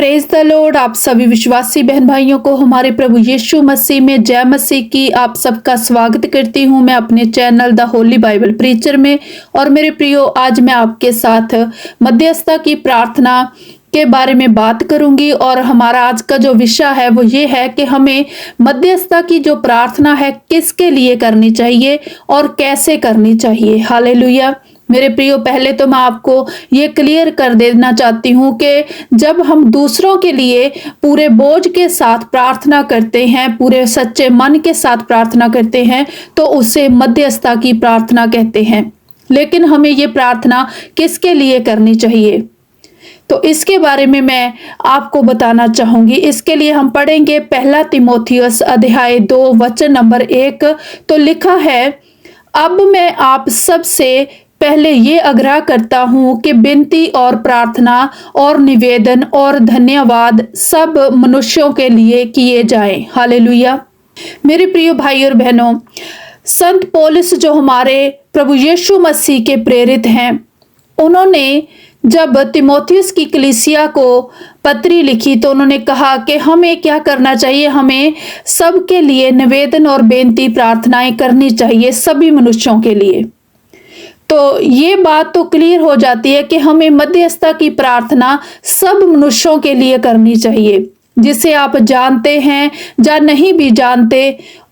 Praise the Lord. आप सभी विश्वासी बहन भाइयों को हमारे प्रभु यीशु मसीह में जय मसीह की आप सबका स्वागत करती हूं मैं अपने channel the Holi Bible preacher में। और मेरे प्रियो, आज मैं आपके साथ मध्यस्थता की प्रार्थना के बारे में बात करूंगी। और हमारा आज का जो विषय है वो ये है कि हमें मध्यस्थता की जो प्रार्थना है किसके लिए करनी चाहिए और कैसे करनी चाहिए। हालेलुया। मेरे प्रियो, पहले तो मैं आपको ये क्लियर कर देना चाहती हूँ कि जब हम दूसरों के लिए पूरे बोझ के साथ प्रार्थना करते हैं, पूरे सच्चे मन के साथ प्रार्थना करते हैं, तो उसे मध्यस्थता की प्रार्थना कहते हैं। लेकिन हमें ये प्रार्थना किसके लिए करनी चाहिए, तो इसके बारे में मैं आपको बताना चाहूंगी। इसके लिए हम पढ़ेंगे पहला तीमुथियुस अध्याय 2 वचन नंबर 1। तो लिखा है, अब मैं आप सबसे पहले ये आग्रह करता हूँ कि विनती और प्रार्थना और निवेदन और धन्यवाद सब मनुष्यों के लिए किए जाएं। हालेलुया। मेरे प्रिय भाई और बहनों, संत पौलुस जो हमारे प्रभु यीशु मसीह के प्रेरित हैं, उन्होंने जब तीमुथियुस की कलीसिया को पत्री लिखी तो उन्होंने कहा कि हमें क्या करना चाहिए, हमें सबके लिए निवेदन और बेनती प्रार्थनाएं करनी चाहिए, सभी मनुष्यों के लिए। तो ये बात तो क्लियर हो जाती है कि हमें मध्यस्थता की प्रार्थना सब मनुष्यों के लिए करनी चाहिए, जिसे आप जानते हैं या नहीं भी जानते,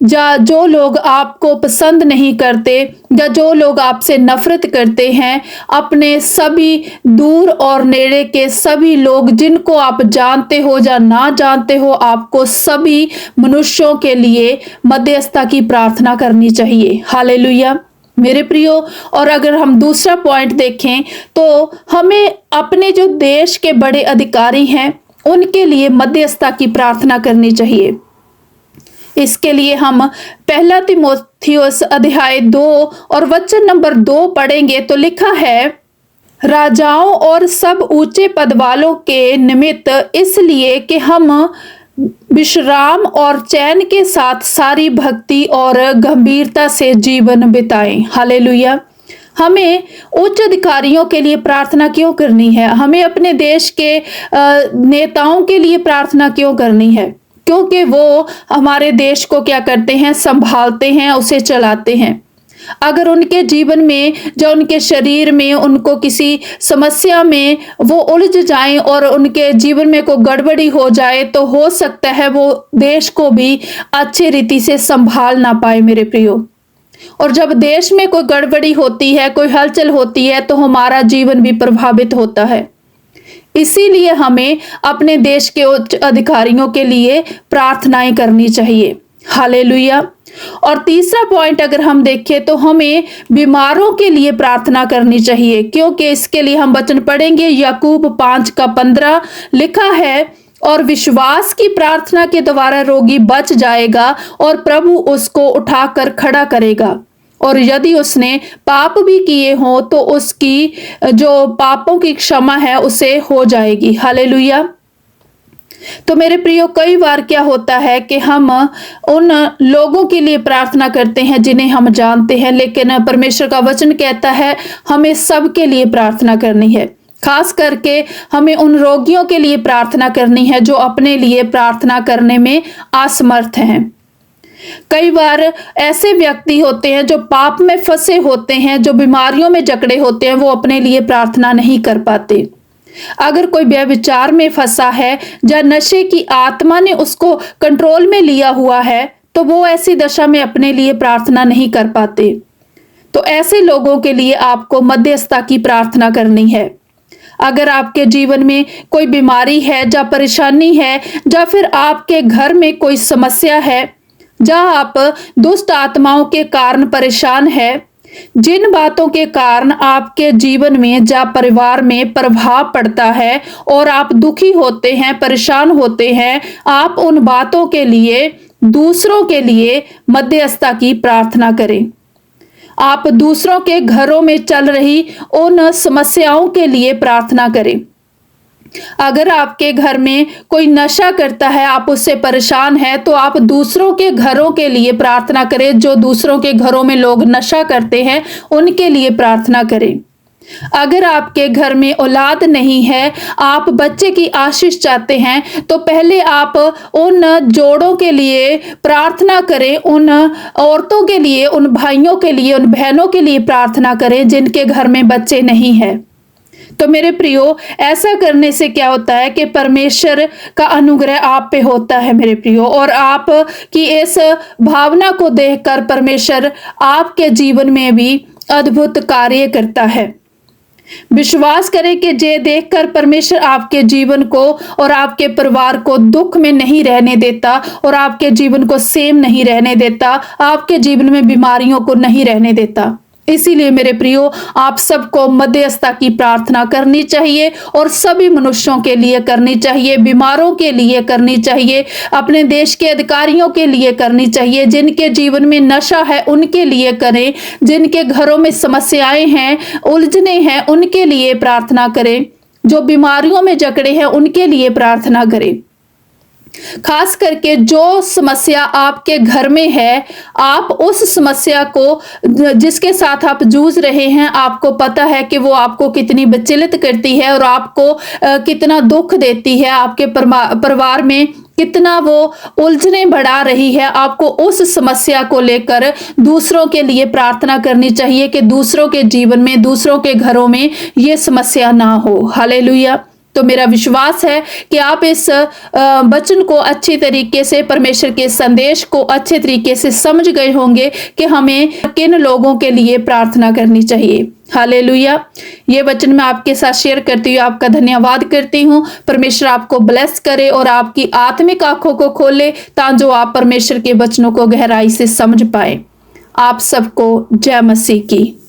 या जो लोग आपको पसंद नहीं करते, या जो लोग आपसे नफरत करते हैं, अपने सभी दूर और नेड़े के सभी लोग जिनको आप जानते हो या ना जानते हो, आपको सभी मनुष्यों के लिए मध्यस्थता की प्रार्थना करनी चाहिए। हालेलुया मेरे प्रियो। और अगर हम दूसरा पॉइंट देखें तो हमें अपने जो देश के बड़े अधिकारी हैं उनके लिए मध्यस्थता की प्रार्थना करनी चाहिए। इसके लिए हम पहला तीमुथियुस अध्याय 2 और वचन नंबर 2 पढ़ेंगे। तो लिखा है, राजाओं और सब ऊंचे पद वालों के निमित्त इसलिए कि हम विश्राम और चैन के साथ सारी भक्ति और गंभीरता से जीवन बिताएं। हालेलुया। हमें उच्च अधिकारियों के लिए प्रार्थना क्यों करनी है, हमें अपने देश के नेताओं के लिए प्रार्थना क्यों करनी है? क्योंकि वो हमारे देश को क्या करते हैं, संभालते हैं, उसे चलाते हैं। अगर उनके जीवन में या उनके शरीर में उनको किसी समस्या में वो उलझ जाएं और उनके जीवन में कोई गड़बड़ी हो जाए, तो हो सकता है वो देश को भी अच्छी रीति से संभाल ना पाए मेरे प्रियो। और जब देश में कोई गड़बड़ी होती है, कोई हलचल होती है, तो हमारा जीवन भी प्रभावित होता है। इसीलिए हमें अपने देश के उच्च अधिकारियों के लिए प्रार्थनाएं करनी चाहिए। हालेलुया। और तीसरा पॉइंट अगर हम देखें तो हमें बीमारों के लिए प्रार्थना करनी चाहिए, क्योंकि इसके लिए हम वचन पढ़ेंगे याकूब 5:15। लिखा है, और विश्वास की प्रार्थना के द्वारा रोगी बच जाएगा और प्रभु उसको उठाकर खड़ा करेगा। और यदि उसने पाप भी किए हों तो उसकी जो पापों की क्षमा है उसे हो जाएगी। हालेलुया। तो मेरे प्रियो, कई बार क्या होता है कि हम उन लोगों के लिए प्रार्थना करते हैं जिन्हें हम जानते हैं, लेकिन परमेश्वर का वचन कहता है हमें सबके लिए प्रार्थना करनी है। खास करके हमें उन रोगियों के लिए प्रार्थना करनी है जो अपने लिए प्रार्थना करने में असमर्थ हैं। कई बार ऐसे व्यक्ति होते हैं जो पाप में फंसे होते हैं, जो बीमारियों में जकड़े होते हैं, वो अपने लिए प्रार्थना नहीं कर पाते। अगर कोई व्यभिचार में फंसा है या नशे की आत्मा ने उसको कंट्रोल में लिया हुआ है, तो वो ऐसी दशा में अपने लिए प्रार्थना नहीं कर पाते। तो ऐसे लोगों के लिए आपको मध्यस्थता की प्रार्थना करनी है। अगर आपके जीवन में कोई बीमारी है या परेशानी है, या फिर आपके घर में कोई समस्या है, जहां आप दुष्ट आत्माओं के कारण परेशान है, जिन बातों के कारण आपके जीवन में या परिवार में प्रभाव पड़ता है और आप दुखी होते हैं, परेशान होते हैं, आप उन बातों के लिए दूसरों के लिए मध्यस्थता की प्रार्थना करें। आप दूसरों के घरों में चल रही उन समस्याओं के लिए प्रार्थना करें। अगर आपके घर में कोई नशा करता है, आप उससे परेशान हैं, तो आप दूसरों के घरों के लिए प्रार्थना करें। जो दूसरों के घरों में लोग नशा करते हैं उनके लिए प्रार्थना करें। अगर आपके घर में औलाद नहीं है, आप बच्चे की आशीष चाहते हैं, तो पहले आप उन जोड़ों के लिए प्रार्थना करें, उन औरतों के लिए, उन भाइयों के लिए, उन बहनों के लिए प्रार्थना करें जिनके घर में बच्चे नहीं हैं। तो मेरे प्रियो, ऐसा करने से क्या होता है कि परमेश्वर का अनुग्रह आप पे होता है मेरे प्रियो, और आप की इस भावना को देखकर परमेश्वर आपके जीवन में भी अद्भुत कार्य करता है। विश्वास करें कि ये देखकर परमेश्वर आपके जीवन को और आपके परिवार को दुख में नहीं रहने देता, और आपके जीवन को सेम नहीं रहने देता, आपके जीवन में बीमारियों को नहीं रहने देता। इसीलिए मेरे प्रियो, आप सबको मध्यस्थता की प्रार्थना करनी चाहिए, और सभी मनुष्यों के लिए करनी चाहिए, बीमारों के लिए करनी चाहिए, अपने देश के अधिकारियों के लिए करनी चाहिए, जिनके जीवन में नशा है उनके लिए करें, जिनके घरों में समस्याएं हैं, उलझने हैं, उनके लिए प्रार्थना करें, जो बीमारियों में जकड़े हैं उनके लिए प्रार्थना करें। खास करके जो समस्या आपके घर में है, आप उस समस्या को जिसके साथ आप जूझ रहे हैं, आपको पता है कि वो आपको कितनी विचलित करती है और आपको कितना दुख देती है, आपके परिवार में कितना वो उलझने बढ़ा रही है, आपको उस समस्या को लेकर दूसरों के लिए प्रार्थना करनी चाहिए कि दूसरों के जीवन में, दूसरों के घरों में ये समस्या ना हो। हालेलुया। तो मेरा विश्वास है कि आप इस वचन को अच्छी तरीके से, परमेश्वर के संदेश को अच्छे तरीके से समझ गए होंगे कि हमें किन लोगों के लिए प्रार्थना करनी चाहिए। हालेलुया। ये वचन मैं आपके साथ शेयर करती हूँ, आपका धन्यवाद करती हूँ। परमेश्वर आपको ब्लेस करे और आपकी आत्मिक आंखों को खोले, ताकि आप परमेश्वर के वचनों को गहराई से समझ पाए। आप सबको जय मसीह की।